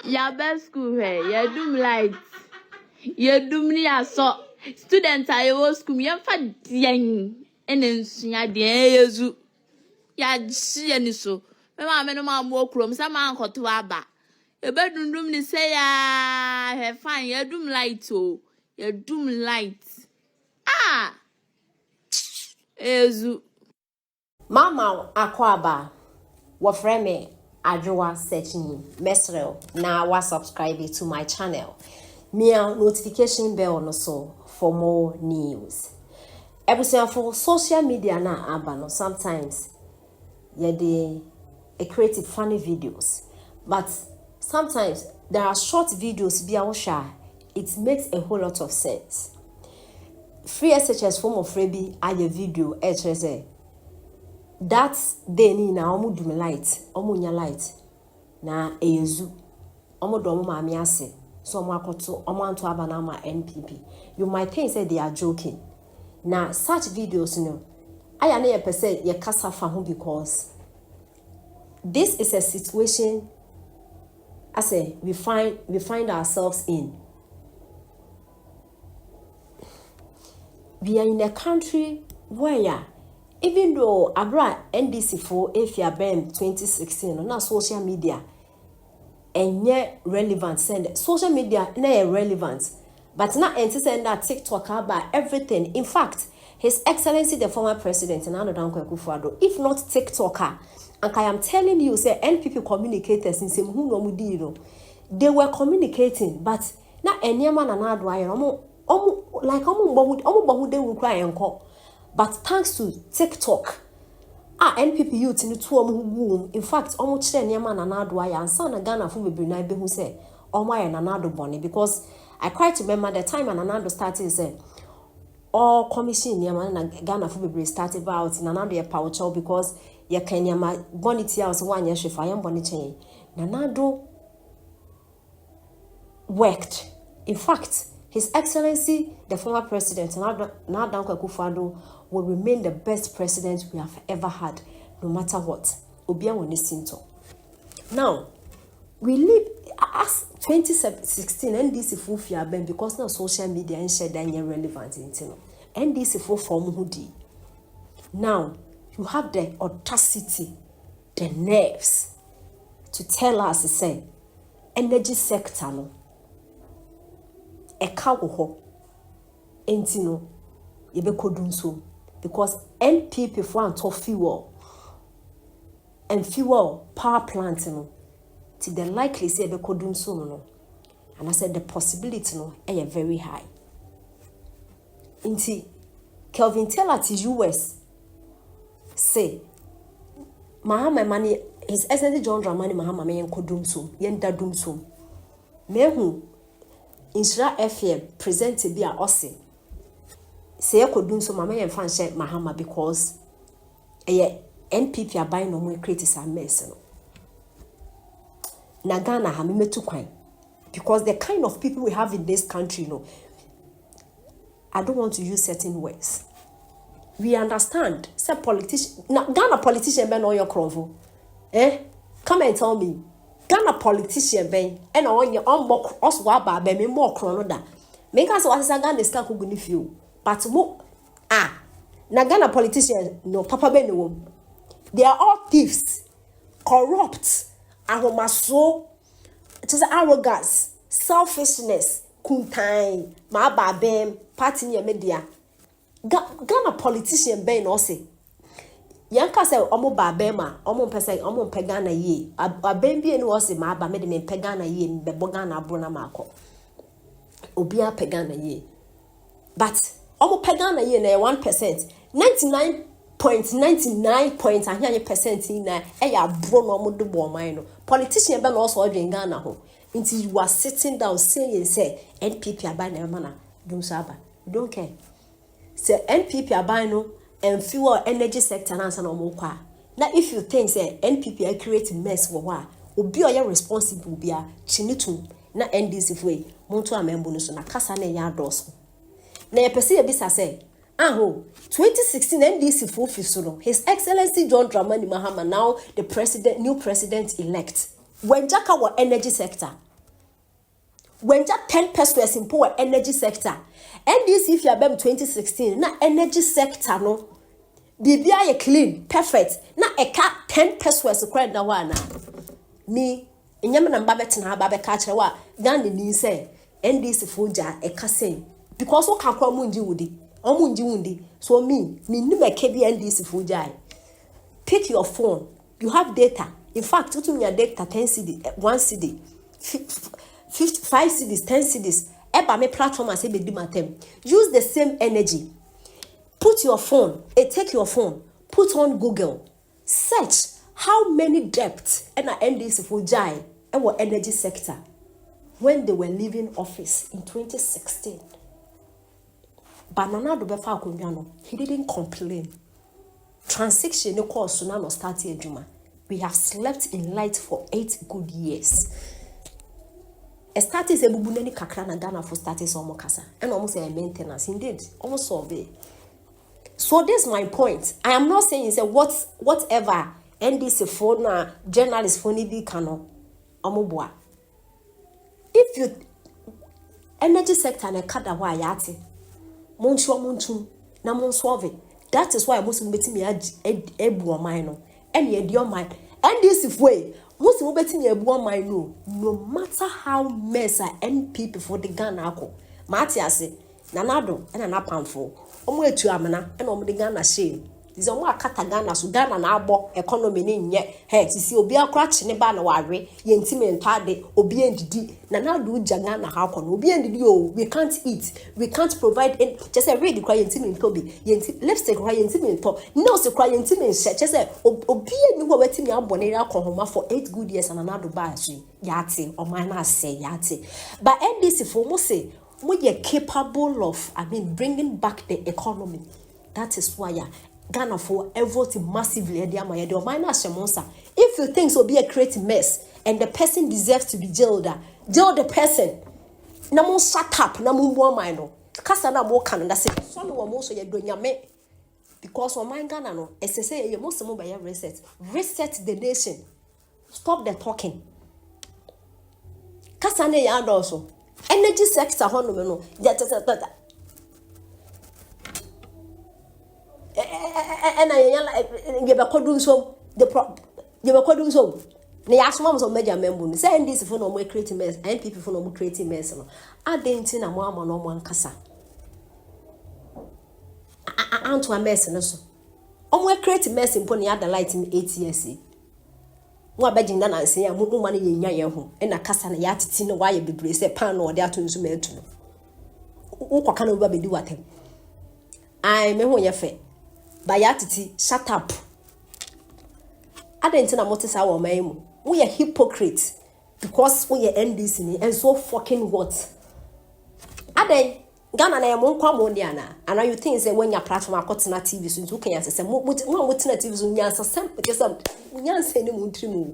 Ya best school he. Ya dum light. Ya dum ni aso. Student I was school ya fa dian. Enensuya dian yezu. Ya ji ani so. Me ma me no ma mo krom sa ma ankoto aba. Ebe dundum ni say ya he fine ya dum light o. Ya dum light. Ah. Ezu. Mama akwaba. Wa frame Adjoa searching mesrel na wa subscribe to my channel. Mia notification bell no so for more news. Ebusia for social media na aba no sometimes they create funny videos, but sometimes there are short videos bia it makes a whole lot of sense. Free SHS form of freebie aye video HSA. That day ni na omu dum light, omu nya light na eyezu. Omu do omu maami ase. So omu akoto, omu anto aba na ma NPP. You might think say they are joking. Na such videos no, aya na ye pese ye kasa fa ho because this is a situation I say we find ourselves in. We are in a country where even though abra NDC for Afia BEM 2016 na social media enye relevant send social media na relevant but na enti send that TikTok about everything. In fact, His Excellency the former president Nana Dankwa Akufo-Addo, if not TikToker, and I am telling you say NPP communicators in same who no mudiro, they were communicating but na enyema na na adwa omo like omo they will cry and call. But thanks to TikTok, NPP youth in the two womb. In fact, almost 10 years man and Adwaya and son of Ghana for be na be who say, oh my and another bonnie because I quite remember the time and another started say, all commission yaman and Ghana for be started about in another power child because ya Kenya my bonnet years 1 year if I am bonnet chain. Nanado worked. In fact, His Excellency, the former president, Nana Dankwa Akufo-Addo, will remain the best president we have ever had, no matter what. Obia Wonisinto. Now, we live as 2016 NDC full fiaben because now social media and share that relevant in NDC full form hoodie. Now, you have the audacity, the nerves to tell us say energy sector no. Eka wo ho enti no yebeko Dumsor because NPP for anto fuel and fuel power plant no to the likely say yebeko Dumsor no, and I said the possibility no very high. Enti Kelvin tell at US say Mahama money His Excellency John Dramani Mahama me yenko Dumsor yenda Dumsor mehu Insra FM presented be a ose. Say I could do so mama and fan share Mahama because NPP are buying no more creators and mess. Nagana hamime too quine. Because the kind of people we have in this country, I don't want to use certain words. We understand. Say politician Ghana politician ben on your crovo. Come and tell me. Ghana politician ben and on your own us waba be me more chronoda. Make us what is a Ghana ska kuguni few. But mo na Ghana politician no papa ben no. They are all thieves, corrupt, ahomaso, it is arrogance, selfishness, kuntai, ma ba bem, party near media. Ghana politician ben no say. Yanka say omo ba bema omo pese omo pegana ye abembi eni wo se ma ba me de me pegana ye be bogana brona mako obia pegana ye but omo pegana ye na 1% 99.99% na e ya bro no omo do bo man no politician be na also odwen Ghana ho until you are sitting down saying say NPP abai na mana Dumsor aba don't care say NPP abai no and fuel energy sector na no more kwa. Now if you think say NPP are creating mess for what obi oya responsible bia chinitum na NDC way monto amembo no so na kasa na ya doso na ye pese ye bisa say 2016 NDC for office His Excellency John Dramani Mahama now the new president elect when jaka wa energy sector when just 10 pesos in power energy sector. NDC if you are 2016 na energy sector no bibia ye clean perfect na eka 10 pesos credit na wana me enyam na mba betina ba be ka kire wa Ghana ni say NDC foja eka sen because o kan kwa munji wudi omunji wundi so me ni meke bi NDC foja pick your phone you have data in fact you your data 10 CD 1 CD 5 CDs 10 CDs eba me platform as be di matem use the same energy. Put your phone, take your phone, put on Google, search how many debts and NDC for Jai our energy sector when they were leaving office in 2016. Banana do befa akunyano, he didn't complain. Transaction no course no started Juma. We have slept in light for 8 good years. A status e bubu nani kakra na Ghana for status almost kasa. And almost a maintenance indeed, almost survey. So this is my point. I am not saying say whatever NDC for na journalist for ni bi kano omoboa. If you energy sector na kada wa yate monchu na monsolve. That is why most betimi ebu o man no. Ene e di o man. NDC way most betimi ebu o man no matter how mess NPP for the Ghana ako. Mati ase nanado ena na pamfo omo etu amana ena omo de Ghana shame dize omo akata Ghana so Ghana na agbo economy ni nye he sisi obi akra chi ne ba na wawe ye ntime ntade obi endidi nanado uja Ghana ha kono obi endidi o we can't eat we can't provide just say read cry ntime ntobi ye ntime lipstick cry ntime nto nose cry ntime nse just say obi eni wo wetimi abo ne akohoma for 8 good years and nanado ba so yate o man na say yate but NDC for mo say we are capable of, bringing back the economy. That is why Ghana for voting massively. If you think so, be a creative mess, and the person deserves to be jailed, jail the person. Namo shut up, namo mino. Kasa na mo can that's it. So no more so you're doing your me because on my Ghana no. As I say, you must move by your reset the nation. Stop the talking. Kasa ne ya also. Energy sector hono me no and I give a codum so the give a codum so ne asoma so major member say this for no more creating mess and people for no more creating mess no adenti na mo ama no mo ankasa anto a mess no so omo create mess impo ne ada light in 8 years wa bajinda na nse ya mu ma ne yenya ye ho e na kasa na ya titi no wa ye bebre se pan no de atonsu ma etu no ukwaka na oba bedi watem ai me ho ye fe ba ya titi shut up adenti na motisa wa man mu we are hypocrite because we are NDC ni and so fucking what aden Ghana na yemo nkwa mo dia na and you think say when your platform akotena TV so you can say mo tena TV so nyansa sem just nyansa ni mo ntiri mu